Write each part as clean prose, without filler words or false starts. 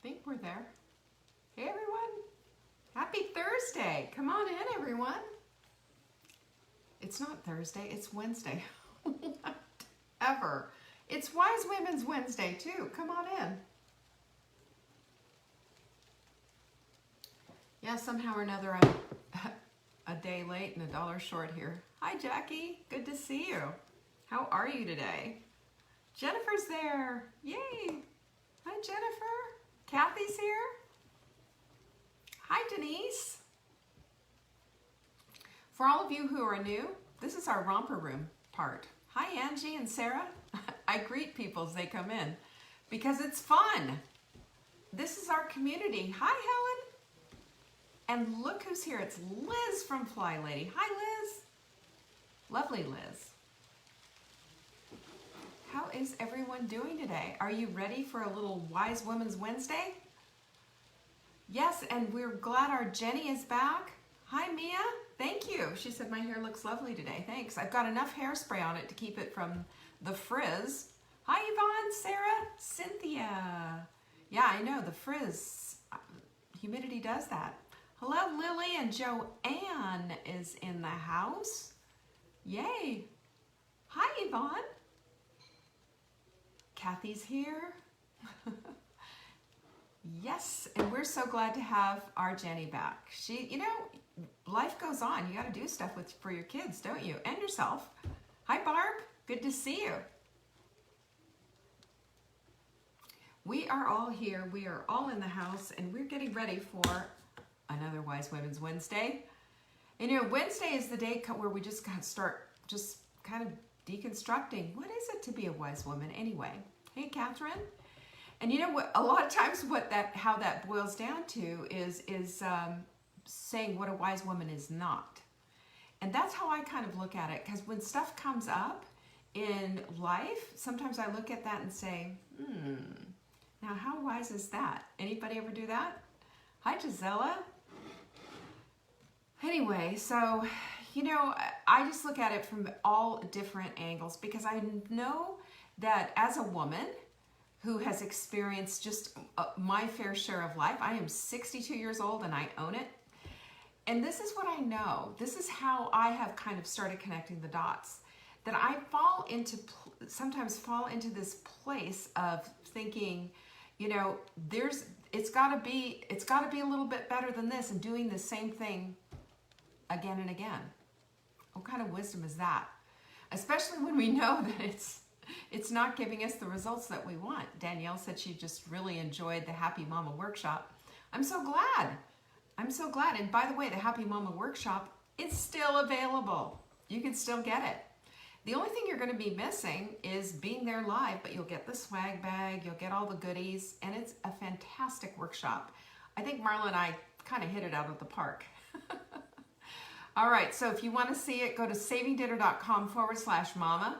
think we're there. Hey everyone, happy Thursday. Come on in everyone. It's not Thursday, it's Wednesday. Whatever. It's Wise Women's Wednesday too. Come on in. Yeah, somehow or another I'm a day late and $1 short here. Hi Jackie, good to see you. How are you today? Jennifer's there. Yay. Hi Jennifer. Kathy's here. Hi Denise. For all of you who are new, this is our romper room part. Hi Angie and Sarah. I greet people as they come in because it's fun. This is our community. Hi Helen. And look who's here. It's Liz from Fly Lady. Hi Liz. Lovely Liz. How is everyone doing today? Are you ready for a little Wise Women's Wednesday? Yes, and we're glad our Jenny is back. Hi Mia, thank you. She said my hair looks lovely today, thanks. I've got enough hairspray on it to keep it from the frizz. Hi Yvonne, Sarah, Cynthia. Yeah, I know, the frizz, humidity does that. Hello Lily, and Joanne is in the house. Yay. Hi Yvonne. Kathy's here. Yes, and we're so glad to have our Jenny back. She, you know, life goes on. You got to do stuff for your kids, don't you? And yourself. Hi Barb, good to see you. We are all here. We are all in the house, and we're getting ready for another Wise Women's Wednesday. And you know, Wednesday is the day where we just got to start just kind of deconstructing. What is it to be a wise woman anyway? Hey, Catherine. And you know what? A lot of times, how that boils down to is saying what a wise woman is not. And that's how I kind of look at it. Because when stuff comes up in life, sometimes I look at that and say, now how wise is that? Anybody ever do that? Hi, Gisela. Anyway, so, you know, I just look at it from all different angles because I know that as a woman who has experienced just my fair share of life, I am 62 years old and I own it. And this is what I know. This is how I have kind of started connecting the dots. That I sometimes fall into this place of thinking, you know, it's got to be a little bit better than this, and doing the same thing again and again. What kind of wisdom is that? Especially when we know that it's not giving us the results that we want. Danielle said she just really enjoyed the Happy Mama workshop. I'm so glad. I'm so glad. And by the way, the Happy Mama workshop is still available. You can still get it. The only thing you're going to be missing is being there live, but you'll get the swag bag, you'll get all the goodies, and it's a fantastic workshop. I think Marla and I kind of hit it out of the park. All right, so if you want to see it, go to savingdinner.com/mama.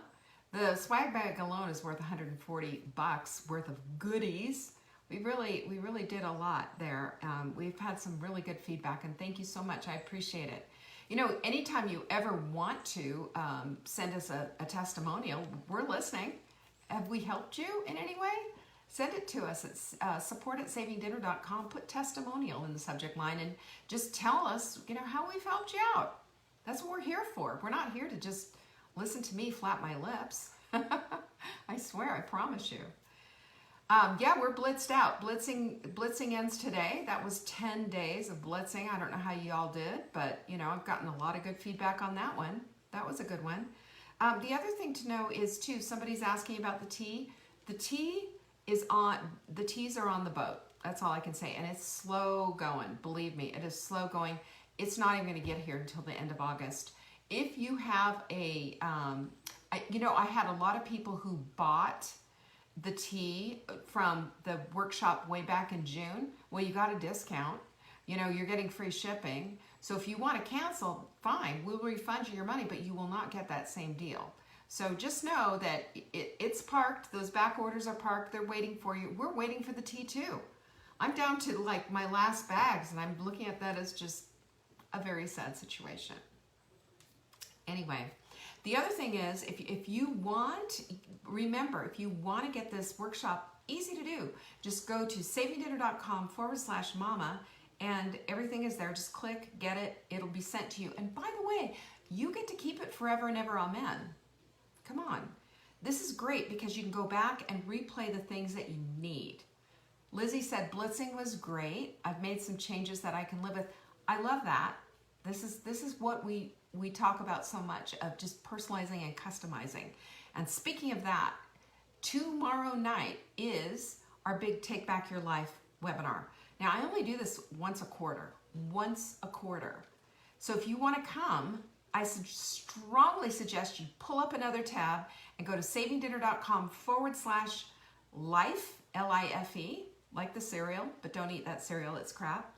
The swag bag alone is worth $140 worth of goodies. We really did a lot there. We've had some really good feedback, and thank you so much. I appreciate it. You know, anytime you ever want to send us a testimonial, we're listening. Have we helped you in any way? Send it to us. It's support@savingdinner.com. Put testimonial in the subject line and just tell us, you know, how we've helped you out. That's what we're here for. We're not here to just listen to me flap my lips. I swear, I promise you. Yeah, we're blitzed out. Blitzing ends today. That was 10 days of blitzing. I don't know how you all did, but you know, I've gotten a lot of good feedback on that one. That was a good one. The other thing to know is too, somebody's asking about the tea. The teas are on the boat. That's all I can say. And it's slow going. Believe me, it is slow going. It's not even going to get here until the end of August. If you have I had a lot of people who bought the tea from the workshop way back in June. Well, you got a discount. You know, you're getting free shipping. So if you want to cancel, fine, we'll refund you your money, but you will not get that same deal. So just know that it's parked. Those back orders are parked. They're waiting for you. We're waiting for the tea too. I'm down to like my last bags, and I'm looking at that as just a very sad situation. Anyway, the other thing is, if you want, remember, if you want to get this workshop, easy to do. Just go to savingdinner.com/mama and everything is there. Just click, get it. It'll be sent to you. And by the way, you get to keep it forever and ever. Amen. Come on. This is great because you can go back and replay the things that you need. Lizzie said blitzing was great. I've made some changes that I can live with. I love that. This is what we talk about so much, of just personalizing and customizing. And speaking of that, tomorrow night is our big Take Back Your Life webinar. Now, I only do this once a quarter. So if you want to come, I strongly suggest you pull up another tab and go to savingdinner.com/life, L-I-F-E, like the cereal, but don't eat that cereal, it's crap.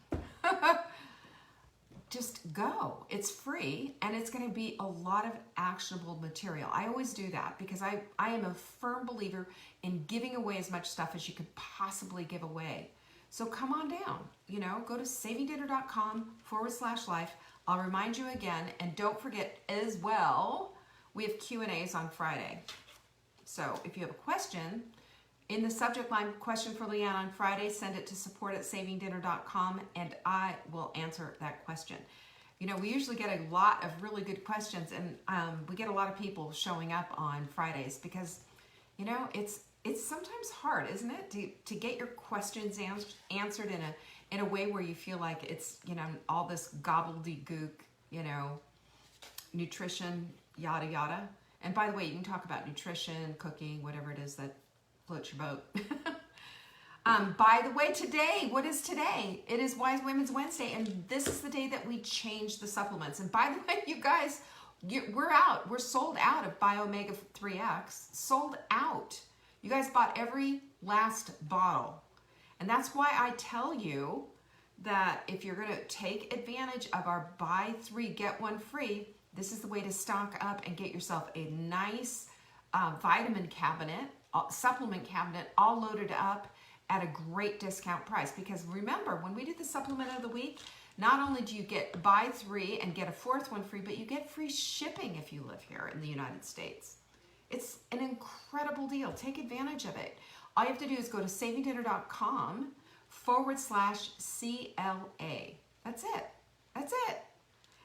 Just go. It's free, and it's going to be a lot of actionable material. I always do that because I am a firm believer in giving away as much stuff as you could possibly give away. So come on down, go to savingdinner.com/life. I'll remind you again, and don't forget as well, we have Q&As on Friday. So if you have a question, in the subject line, question for Leanne on Friday, send it to support@savingdinner.com and I will answer that question. We usually get a lot of really good questions, and we get a lot of people showing up on Fridays because, it's sometimes hard, isn't it, to get your questions answered in a way where you feel like it's, all this gobbledygook, nutrition, yada, yada. And by the way, you can talk about nutrition, cooking, whatever it is that floats your boat. By the way, today, what is today? It is Wise Women's Wednesday, and this is the day that we change the supplements. And by the way, you guys, we're out. We're sold out of Bio-Omega 3X. Sold out. You guys bought every last bottle. And that's why I tell you that if you're going to take advantage of our buy 3, get 1 free, this is the way to stock up and get yourself a nice vitamin cabinet, supplement cabinet, all loaded up at a great discount price. Because remember, when we do the supplement of the week, not only do you get buy 3 and get a 4th one free, but you get free shipping if you live here in the United States. It's an incredible deal. Take advantage of it. All you have to do is go to savingdinner.com/CLA. That's it.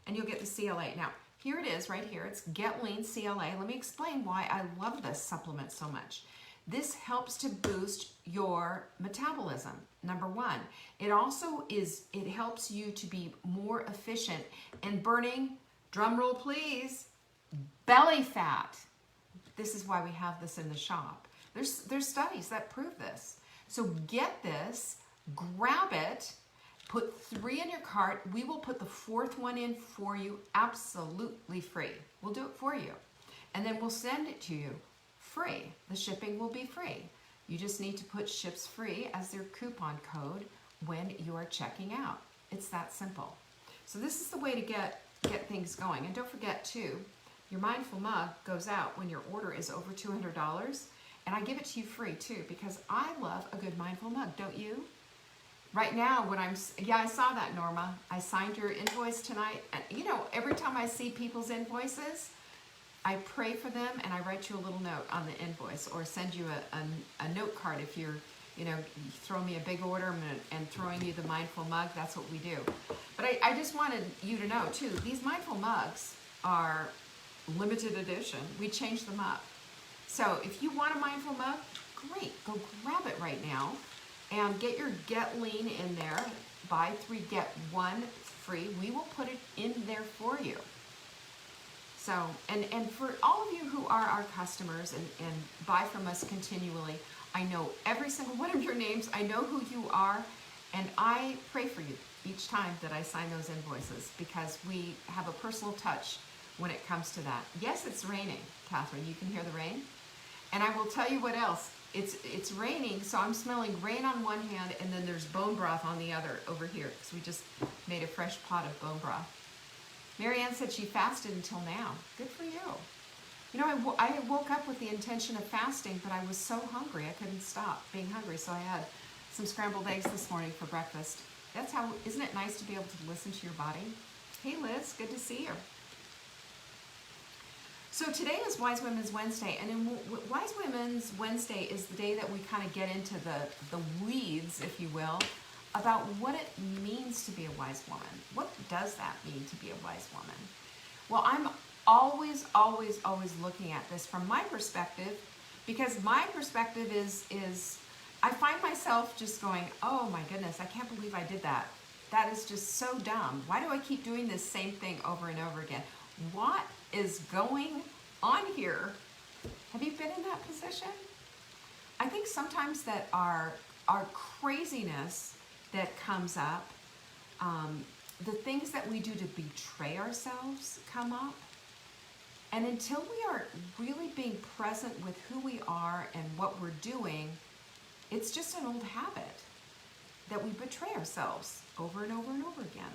And you'll get the CLA. Now, here it is right here. It's Get Lean CLA. Let me explain why I love this supplement so much. This helps to boost your metabolism, number 1. It also helps you to be more efficient in burning, drum roll please, belly fat. This is why we have this in the shop. There's studies that prove this. So get this, grab it, put 3 in your cart. We will put the 4th one in for you absolutely free. We'll do it for you. And then we'll send it to you free. The shipping will be free. You just need to put ships free as their coupon code when you are checking out. It's that simple. So this is the way to get things going. And don't forget too, your Mindful Mug goes out when your order is over $200. And I give it to you free too, because I love a good Mindful Mug, don't you? Right now, I saw that, Norma. I signed your invoice tonight. And every time I see people's invoices, I pray for them and I write you a little note on the invoice, or send you a note card if you throw me a big order and throwing you the Mindful Mug. That's what we do. But I just wanted you to know too, these Mindful Mugs are limited edition. We changed them up. So if you want a Mindful Mug, great. Go grab it right now and get your Get Lean in there. Buy 3, get 1 free. We will put it in there for you. So, and for all of you who are our customers and buy from us continually, I know every single one of your names. I know who you are, and I pray for you each time that I sign those invoices, because we have a personal touch when it comes to that. Yes, it's raining, Catherine. You can hear the rain. And I will tell you what else. It's raining, so I'm smelling rain on one hand, and then there's bone broth on the other over here, because we just made a fresh pot of bone broth. Marianne said she fasted until now. Good for you. I woke up with the intention of fasting, but I was so hungry I couldn't stop being hungry, so I had some scrambled eggs this morning for breakfast. Isn't it nice to be able to listen to your body? Hey Liz, good to see you. So today is Wise Women's Wednesday, and in Wise Women's Wednesday is the day that we kind of get into the weeds, if you will, about what it means to be a wise woman. What does that mean to be a wise woman? Well, I'm always looking at this from my perspective, because my perspective is I find myself just going, oh my goodness, I can't believe I did that. That is just so dumb. Why do I keep doing this same thing over and over again? What is going on here? Have you been in that position? I think sometimes that our craziness that comes up, the things that we do to betray ourselves come up. And until we are really being present with who we are and what we're doing, it's just an old habit that we betray ourselves over and over and over again.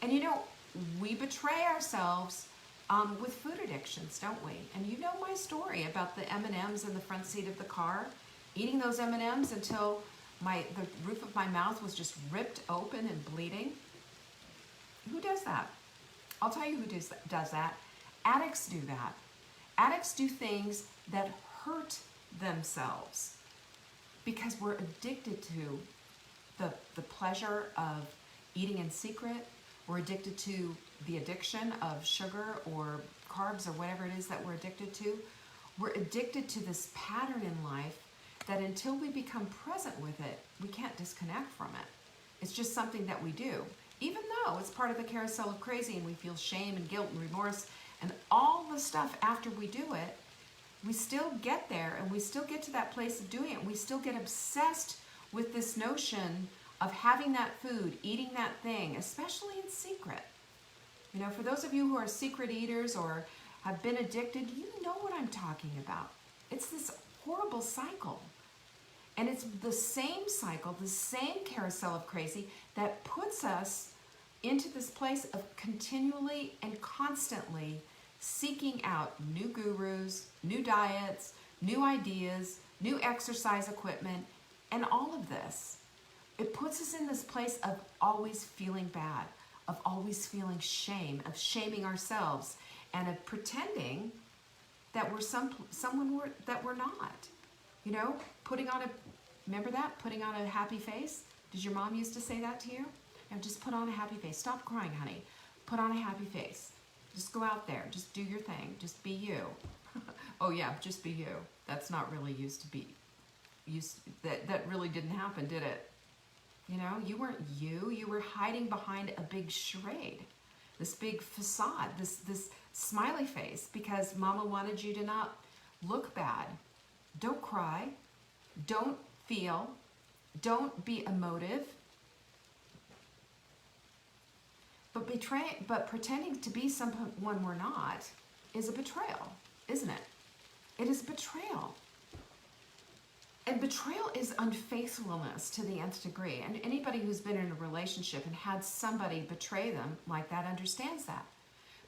And you know, we betray ourselves with food addictions, don't we? And you know my story about the M&Ms in the front seat of the car, eating those M&Ms until the roof of my mouth was just ripped open and bleeding. Who does that? I'll tell you who does that. Addicts do that. Addicts do things that hurt themselves because we're addicted to the pleasure of eating in secret. We're addicted to the addiction of sugar or carbs or whatever it is that we're addicted to. We're addicted to this pattern in life that until we become present with it, we can't disconnect from it. It's just something that we do. Even though it's part of the carousel of crazy and we feel shame and guilt and remorse and all the stuff after we do it, we still get there and we still get to that place of doing it. We still get obsessed with this notion of having that food, eating that thing, especially in secret. You know, for those of you who are secret eaters or have been addicted, you know what I'm talking about. It's this horrible cycle. And it's the same cycle, the same carousel of crazy that puts us into this place of continually and constantly seeking out new gurus, new diets, new ideas, new exercise equipment, and all of this. It puts us in this place of always feeling bad, of always feeling shame, of shaming ourselves, and of pretending that we're someone that we're not. You know, remember that? Putting on a happy face? Did your mom used to say that to you? And just put on a happy face. Stop crying, honey. Put on a happy face. Just go out there. Just do your thing. Just be you. Oh yeah, just be you. That's not really that really didn't happen, did it? You know, you weren't you. You were hiding behind a big charade, this big facade, this smiley face, because mama wanted you to not look bad. Don't cry. Don't feel. Don't be emotive. But pretending to be someone we're not is a betrayal, isn't it? It is betrayal. And betrayal is unfaithfulness to the nth degree. And anybody who's been in a relationship and had somebody betray them like that understands that.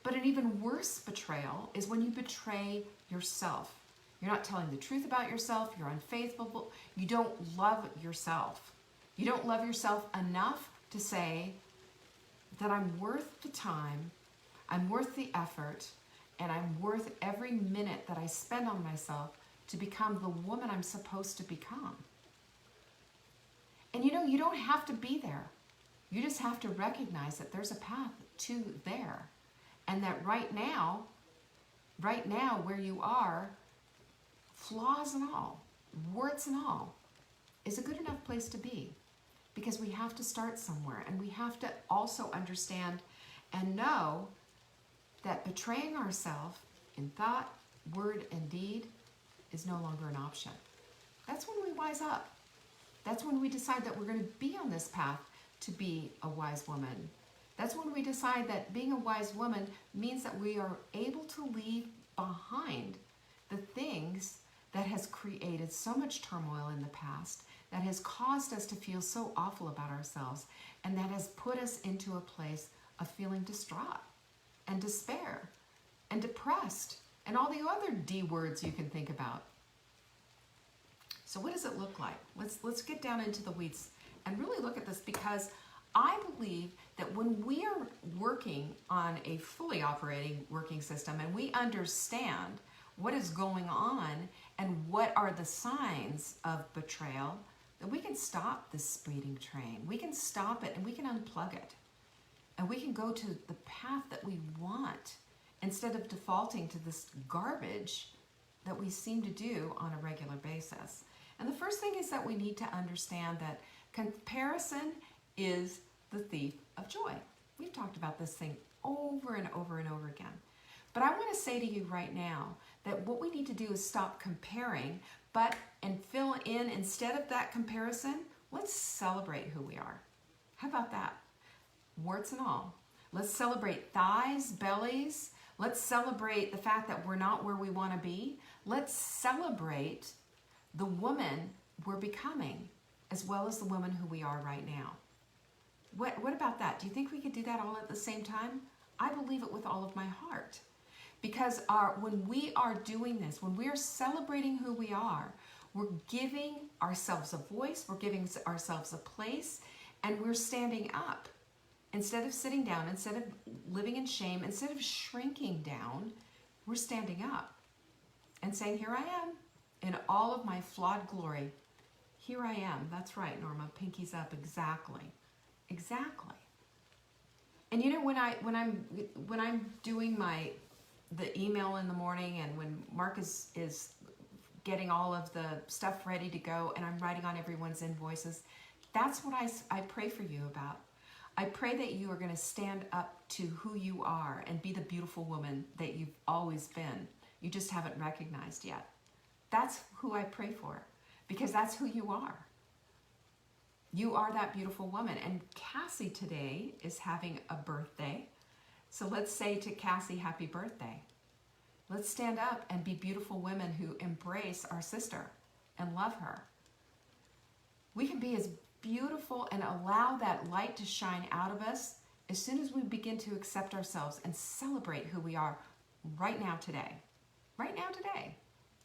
But an even worse betrayal is when you betray yourself. You're not telling the truth about yourself. You're unfaithful. You don't love yourself. You don't love yourself enough to say that I'm worth the time, I'm worth the effort, and I'm worth every minute that I spend on myself to become the woman I'm supposed to become. And you know, you don't have to be there. You just have to recognize that there's a path to there. And that right now where you are, flaws and all, warts and all, is a good enough place to be. Because we have to start somewhere, and we have to also understand and know that betraying ourselves in thought, word, and deed is no longer an option. That's when we wise up. That's when we decide that we're going to be on this path to be a wise woman. That's when we decide that being a wise woman means that we are able to leave behind the things that has created so much turmoil in the past, that has caused us to feel so awful about ourselves, and that has put us into a place of feeling distraught and despair and depressed and all the other D words you can think about. So what does it look like? Let's get down into the weeds and really look at this, because I believe that when we are working on a fully operating working system and we understand what is going on and what are the signs of betrayal, that we can stop this speeding train. We can stop it and we can unplug it. And we can go to the path that we want instead of defaulting to this garbage that we seem to do on a regular basis. And the first thing is that we need to understand that comparison is the thief of joy. We've talked about this thing over and over and over again. But I want to say to you right now that what we need to do is stop comparing, and fill in, instead of that comparison, let's celebrate who we are. How about that? Warts and all. Let's celebrate thighs, bellies. Let's celebrate the fact that we're not where we want to be. Let's celebrate the woman we're becoming, as well as the woman who we are right now. What about that? Do you think we could do that all at the same time? I believe it with all of my heart. Because when we are doing this, when we are celebrating who we are, we're giving ourselves a voice, we're giving ourselves a place, and we're standing up. Instead of sitting down, instead of living in shame, instead of shrinking down, we're standing up and saying, here I am in all of my flawed glory. Here I am. That's right, Norma. Pinkies up. Exactly. Exactly. And you know, when I'm doing the email in the morning, and when Mark is getting all of the stuff ready to go, and I'm writing on everyone's invoices, that's what I pray for you about. I pray that you are going to stand up to who you are and be the beautiful woman that you've always been. You just haven't recognized yet. That's who I pray for, because that's who you are. You are that beautiful woman. And Cassie today is having a birthday. So let's say to Cassie, happy birthday. Let's stand up and be beautiful women who embrace our sister and love her. We can be as beautiful and allow that light to shine out of us as soon as we begin to accept ourselves and celebrate who we are right now today. Right now today.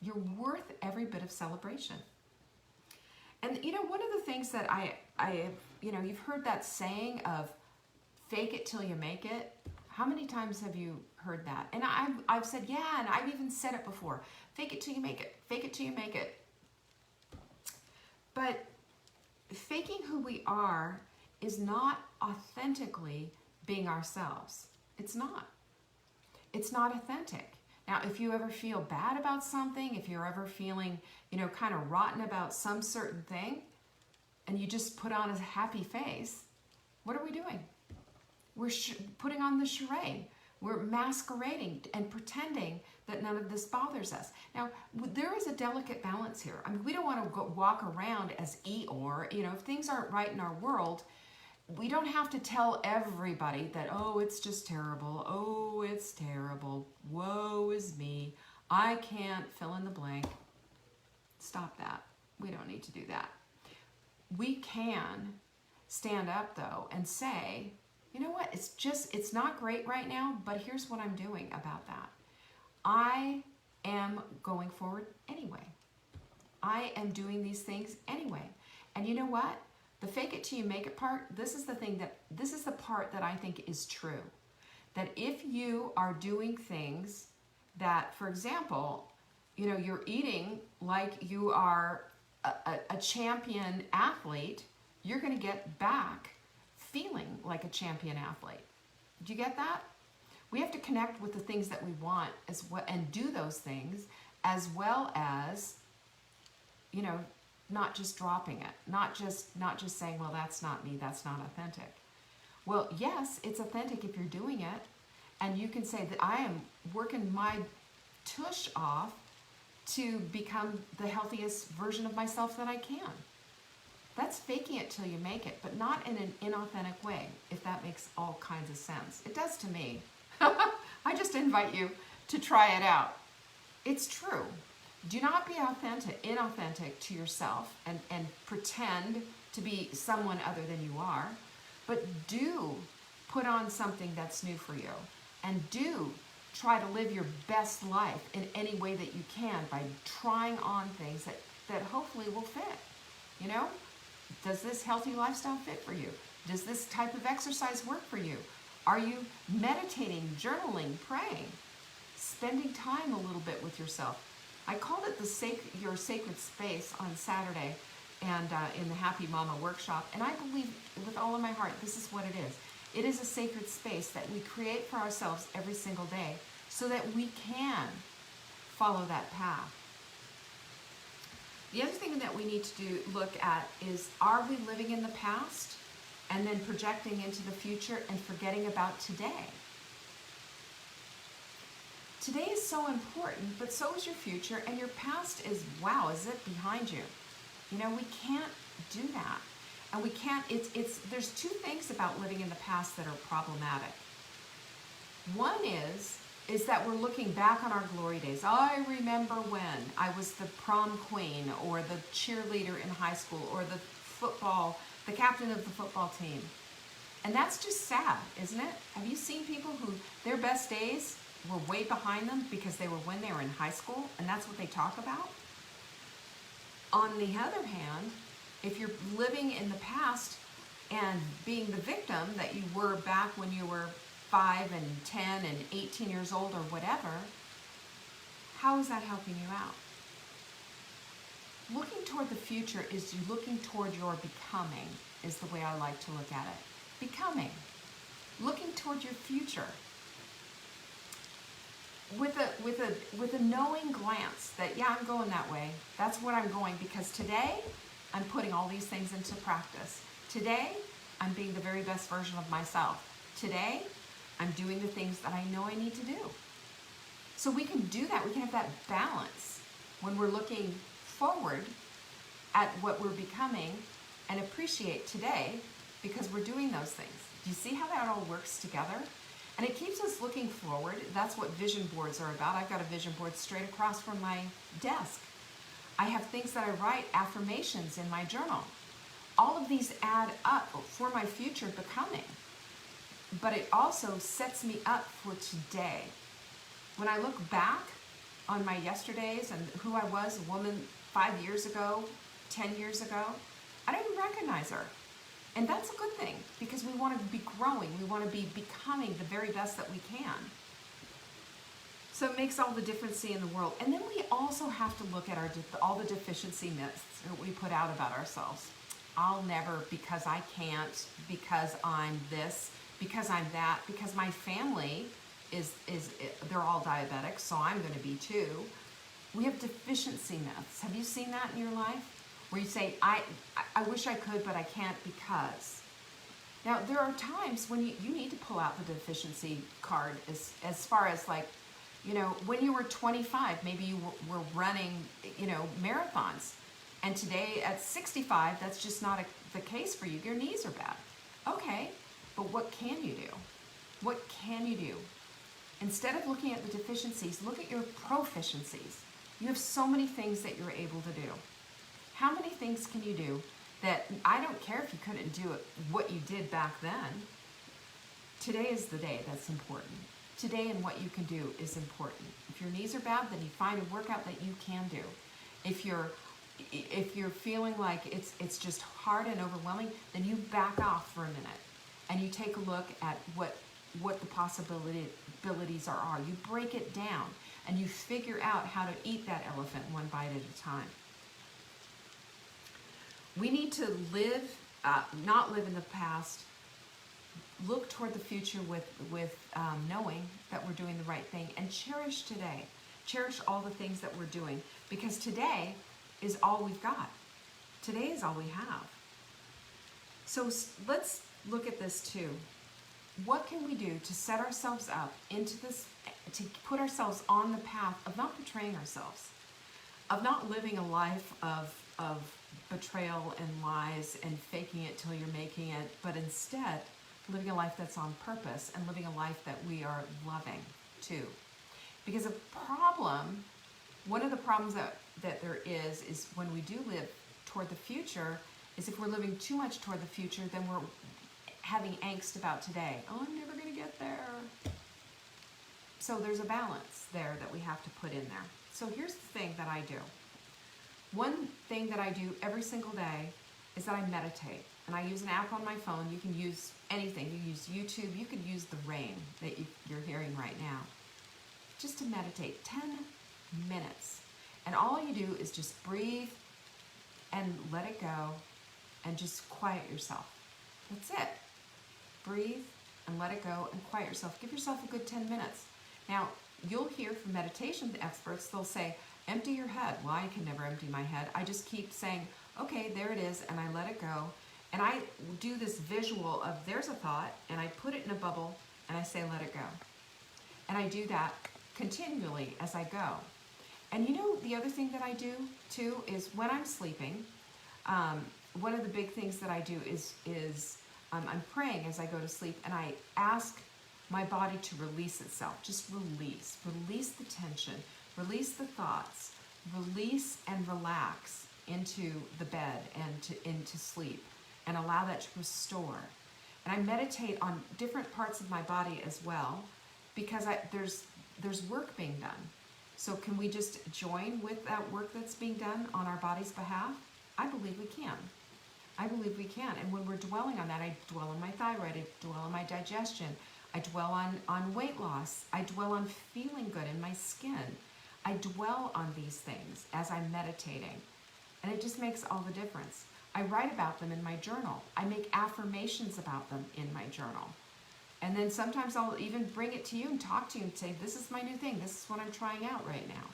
You're worth every bit of celebration. And you know, one of the things that you've heard that saying of fake it till you make it. How many times have you heard that? And I've said, yeah, and I've even said it before. Fake it till you make it. Fake it till you make it. But faking who we are is not authentically being ourselves. It's not. It's not authentic. Now, if you ever feel bad about something, if you're ever feeling, kind of rotten about some certain thing, and you just put on a happy face, what are we doing? We're putting on the charade. We're masquerading and pretending that none of this bothers us. Now, there is a delicate balance here. I mean, we don't want to walk around as Eeyore. If things aren't right in our world, we don't have to tell everybody that, oh, it's just terrible. Oh, it's terrible. Woe is me. I can't fill in the blank. Stop that. We don't need to do that. We can stand up, though, and say, you know what? It's not great right now, but here's what I'm doing about that. I am going forward anyway. I am doing these things anyway. And you know what? The fake it till you make it part, this is the part that I think is true. That if you are doing things that, for example, you're eating like you are a champion athlete, you're going to get back feeling like a champion athlete. Do you get that? We have to connect with the things that we want as well, and do those things, as well as, not just dropping it, not just saying, well, that's not me, that's not authentic. Well, yes, it's authentic if you're doing it, and you can say that I am working my tush off to become the healthiest version of myself that I can. That's faking it till you make it, but not in an inauthentic way, if that makes all kinds of sense. It does to me. I just invite you to try it out. It's true. Do not be inauthentic to yourself and pretend to be someone other than you are, but do put on something that's new for you, and do try to live your best life in any way that you can by trying on things that hopefully will fit. Does this healthy lifestyle fit for you? Does this type of exercise work for you? Are you meditating, journaling, praying, spending time a little bit with yourself? I called it your sacred space on Saturday and in the Happy Mama workshop, and I believe with all of my heart this is what it is. It is a sacred space that we create for ourselves every single day so that we can follow that path. The other thing that we need to look at is, are we living in the past and then projecting into the future and forgetting about today? Today is so important, but so is your future, and your past is, wow, is it behind you? You know, we can't do that. And we can't, there's two things about living in the past that are problematic. One is that we're looking back on our glory days. I remember when I was the prom queen or the cheerleader in high school or the captain of the football team. And that's just sad, isn't it? Have you seen people who their best days were way behind them because they were when they were in high school, and that's what they talk about? On the other hand, if you're living in the past and being the victim that you were back when you were 5 and 10 and 18 years old or whatever, how is that helping you out? Looking toward the future is you looking toward your becoming, is the way I like to look at it. Becoming. Looking toward your future. With a knowing glance that, yeah, I'm going that way. That's what I'm going, because today I'm putting all these things into practice. Today I'm being the very best version of myself. Today I'm doing the things that I know I need to do. So we can do that. We can have that balance when we're looking forward at what we're becoming and appreciate today because we're doing those things. Do you see how that all works together? And it keeps us looking forward. That's what vision boards are about. I've got a vision board straight across from my desk. I have things that I write, affirmations in my journal. All of these add up for my future becoming. But it also sets me up for today. When I look back on my yesterdays and who I was, a woman 5 years ago, 10 years ago, I don't even recognize her. And that's a good thing, because we want to be growing. We want to be becoming the very best that we can. So it makes all the difference in the world. And then we also have to look at all the deficiency myths that we put out about ourselves. I'll never, because I can't, because I'm this, because I'm that, because my family they're all diabetic, so I'm going to be too. We have deficiency myths. Have you seen that in your life? Where you say, I wish I could, but I can't because. Now, there are times when you need to pull out the deficiency card as far as, like, you know, when you were 25, maybe you were running, you know, marathons. And today at 65, that's just not the case for you. Your knees are bad. Okay, but what can you do? What can you do? Instead of looking at the deficiencies, look at your proficiencies. You have so many things that you're able to do. How many things can you do that, I don't care if you couldn't do it, what you did back then. Today is the day that's important. Today and what you can do is important. If your knees are bad, then you find a workout that you can do. If you're feeling like it's just hard and overwhelming, then you back off for a minute and you take a look at what the possibilities are. You break it down and you figure out how to eat that elephant one bite at a time. We need to not live in the past, look toward the future with knowing that we're doing the right thing, and cherish today. Cherish all the things that we're doing, because today is all we've got. Today is all we have. So let's look at this too. What can we do to set ourselves up into this, to put ourselves on the path of not betraying ourselves, of not living a life of betrayal and lies and faking it till you're making it, but instead living a life that's on purpose and living a life that we are loving too. Because one of the problems that there is when we do live toward the future, is if we're living too much toward the future, then we're having angst about today. Oh, I'm never going to get there. So there's a balance there that we have to put in there. So here's the thing that I do. One thing that I do every single day is that I meditate. and I use an app on my phone. You can use anything. You use YouTube. You could use the rain that you're hearing right now. Just to meditate, 10 minutes. And all you do is just breathe and let it go and just quiet yourself. That's it. Breathe and let it go and quiet yourself. Give yourself a good 10 minutes. Now, you'll hear from meditation experts, they'll say, empty your head. Well, I can never empty my head. I just keep saying, okay, there it is, and I let it go. And I do this visual of there's a thought, and I put it in a bubble, and I say, let it go. And I do that continually as I go. And you know, the other thing that I do too is when I'm sleeping, one of the big things that I do is I'm praying as I go to sleep, and I ask my body to release itself. Just release the tension, release the thoughts, release and relax into the bed and into sleep, and allow that to restore. And I meditate on different parts of my body as well, because there's work being done. So can we just join with that work that's being done on our body's behalf? I believe we can. I believe we can. And when we're dwelling on that, I dwell on my thyroid, I dwell on my digestion, I dwell on weight loss, I dwell on feeling good in my skin. I dwell on these things as I'm meditating. And it just makes all the difference. I write about them in my journal. I make affirmations about them in my journal. And then sometimes I'll even bring it to you and talk to you and say, this is my new thing. This is what I'm trying out right now.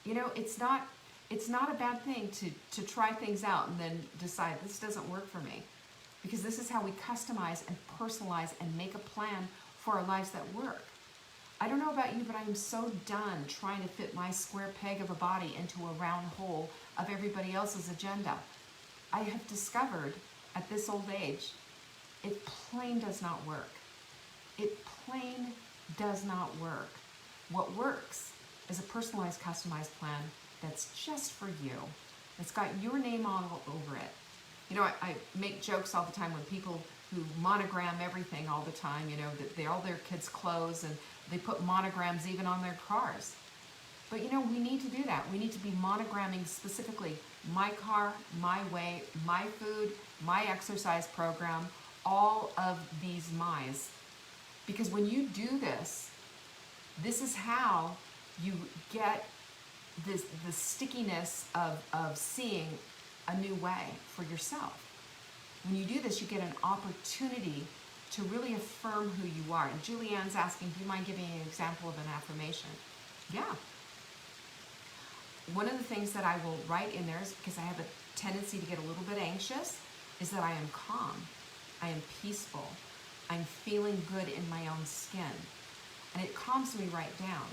You know, it's not a bad thing to try things out and then decide this doesn't work for me. Because this is how we customize and personalize and make a plan for our lives that work. I don't know about you, but I am so done trying to fit my square peg of a body into a round hole of everybody else's agenda. I have discovered at this old age, it plain does not work. It plain does not work. What works is a personalized, customized plan that's just for you. It's got your name all over it. You know, I make jokes all the time when people who monogram everything all the time, you know, that all their kids' clothes, and they put monograms even on their cars. But you know, we need to do that. We need to be monogramming specifically my car, my way, my food, my exercise program, all of these my's. Because when you do this, this is how you get the stickiness of seeing a new way for yourself. When you do this, you get an opportunity to really affirm who you are. And Julianne's asking, do you mind giving an example of an affirmation? Yeah. One of the things that I will write in there is, because I have a tendency to get a little bit anxious, is that I am calm, I am peaceful, I'm feeling good in my own skin. And it calms me right down.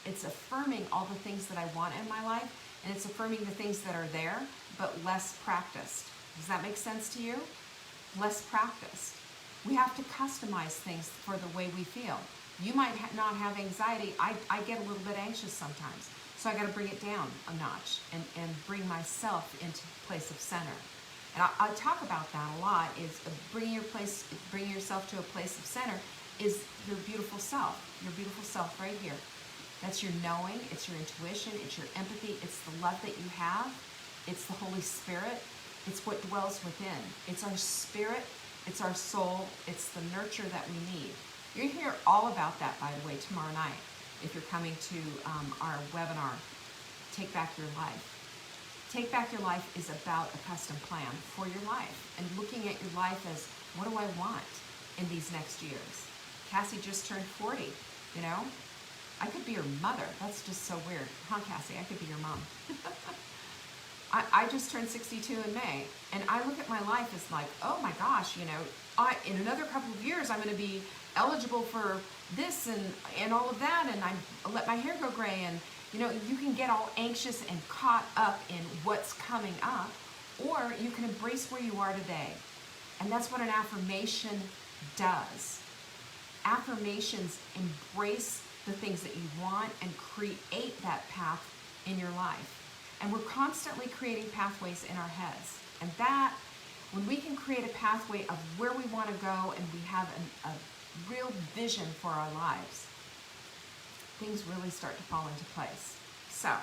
It's affirming all the things that I want in my life, and it's affirming the things that are there, but less practiced. Does that make sense to you? Less practiced. We have to customize things for the way we feel. You might not have anxiety. I get a little bit anxious sometimes. So I got to bring it down a notch and bring myself into a place of center. And I talk about that a lot, is bringing yourself to a place of center is your beautiful self right here. That's your knowing, it's your intuition, it's your empathy, it's the love that you have, it's the Holy Spirit, it's what dwells within. It's our spirit, it's our soul, it's the nurture that we need. You're going to hear all about that, by the way, tomorrow night, if you're coming to our webinar, Take Back Your Life. Take Back Your Life is about a custom plan for your life, and looking at your life as, what do I want in these next years? Cassie just turned 40, you know? I could be your mother. That's just so weird. Huh, Cassie? I could be your mom. I just turned 62 in May, and I look at my life as like, oh my gosh, you know, in another couple of years, I'm going to be eligible for this and all of that, and I let my hair go gray, and you know, you can get all anxious and caught up in what's coming up, or you can embrace where you are today. And that's what an affirmation does. Affirmations embrace the things that you want and create that path in your life. And we're constantly creating pathways in our heads. And that, when we can create a pathway of where we want to go, and we have a real vision for our lives, things really start to fall into place. So,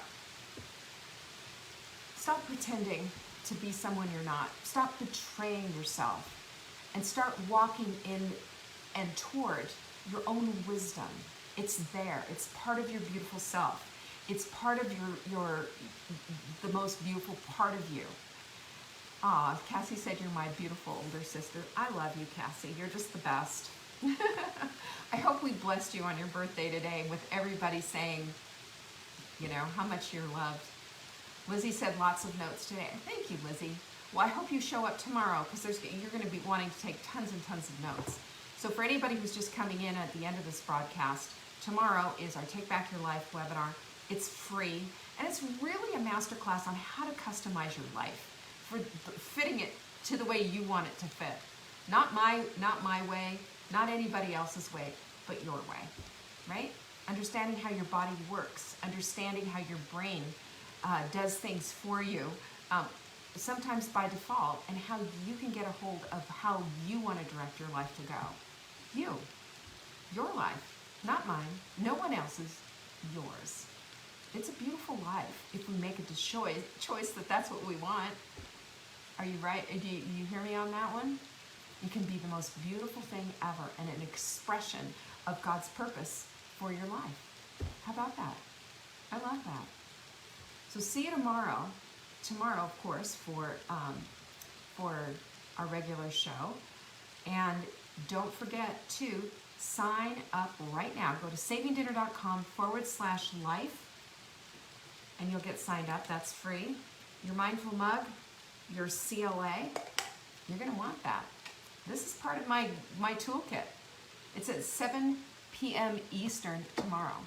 stop pretending to be someone you're not. Stop betraying yourself and start walking in and toward your own wisdom. It's there. It's part of your beautiful self. It's part of the most beautiful part of you. Cassie said you're my beautiful older sister. I love you, Cassie. You're just the best. I hope we blessed you on your birthday today with everybody saying, you know, how much you're loved. Lizzie said lots of notes today. Thank you, Lizzie. Well, I hope you show up tomorrow because you're going to be wanting to take tons and tons of notes. So for anybody who's just coming in at the end of this broadcast, tomorrow is our Take Back Your Life webinar. It's free, and it's really a masterclass on how to customize your life for fitting it to the way you want it to fit. Not my way, not anybody else's way, but your way, right? Understanding how your body works, understanding how your brain does things for you, sometimes by default, and how you can get a hold of how you want to direct your life to go. Your life, not mine, no one else's, yours. It's a beautiful life if we make a choice that that's what we want. Are you right? Do you hear me on that one? It can be the most beautiful thing ever and an expression of God's purpose for your life. How about that? I love that. So see you tomorrow. Tomorrow, of course, for our regular show. And don't forget to sign up right now. Go to savingdinner.com/life and you'll get signed up. That's free. Your mindful mug, your CLA, you're going to want that. This is part of my toolkit. It's at 7 p.m. Eastern tomorrow.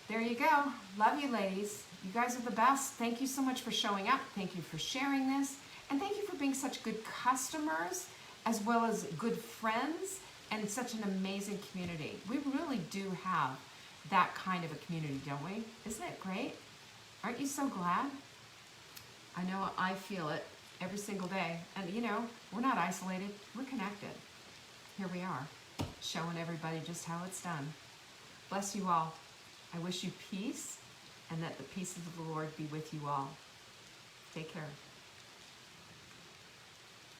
There you go. Love you, ladies. You guys are the best. Thank you so much for showing up. Thank you for sharing this. And thank you for being such good customers as well as good friends and such an amazing community. We really do have that kind of a community, don't we? Isn't it great? Aren't you so glad? I know I feel it every single day. And you know, we're not isolated. We're connected. Here we are, showing everybody just how it's done. Bless you all. I wish you peace and that the peace of the Lord be with you all. Take care.